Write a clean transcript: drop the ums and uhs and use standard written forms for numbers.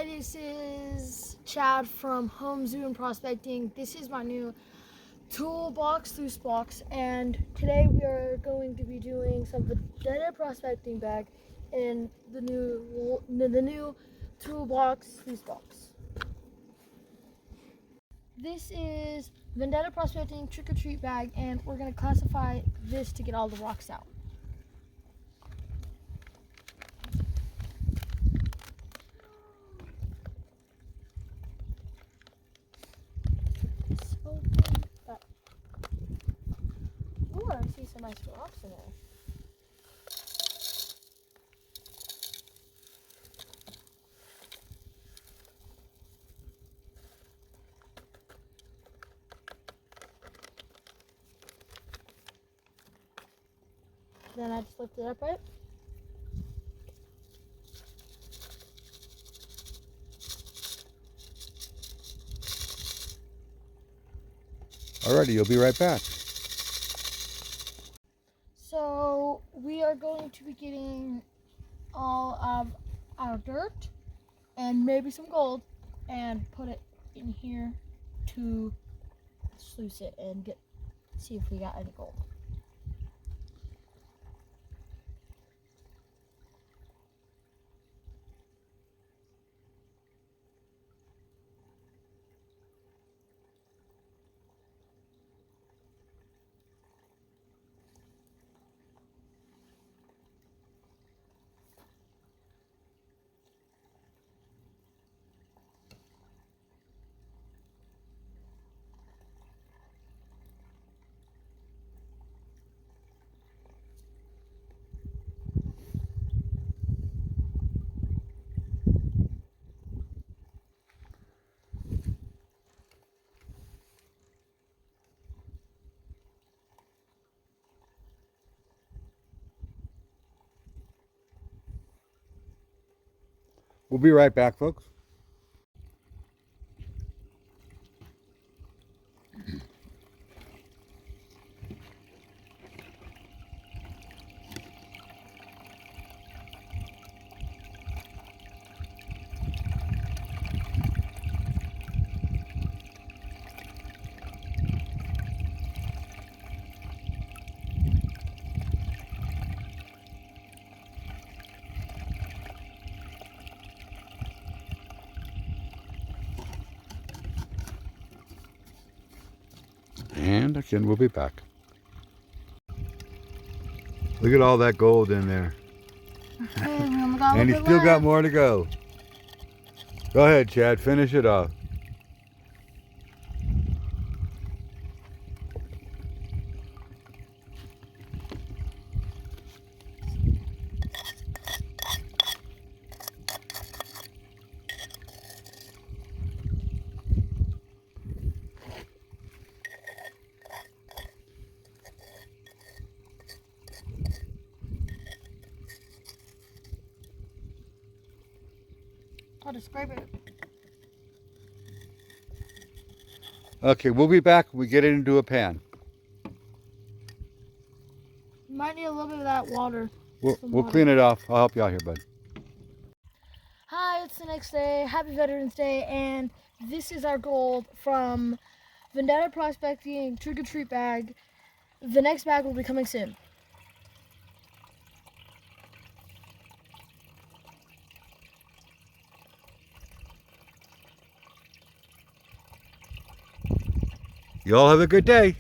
Hi, this is Chad from Home Zoo and Prospecting. This is my new Tool Box Sluice Box, and today we are going to be doing some vendetta prospecting bag in the new Tool Box Sluice Box. This is vendetta prospecting trick-or-treat bag, and we're going to classify this to get all the rocks out. Ooh, I see some nice rocks in there. Then I just lift it up, right? Alrighty, you'll be right back. So we are going to be getting all of our dirt and maybe some gold and put it in here to sluice it and see if we got any gold. We'll be right back, folks. And again, we'll be back. Look at all that gold in there. And you still got more to go. Go ahead, Chad, finish it off. I'll just scrape it. Okay, we'll be back when we get it into a pan. You might need a little bit of that water. We'll clean it off. I'll help you out here, bud. Hi, it's the next day. Happy Veterans Day, and this is our gold from Vendetta Prospecting Trick-or-Treat bag. The next bag will be coming soon. You all have a good day.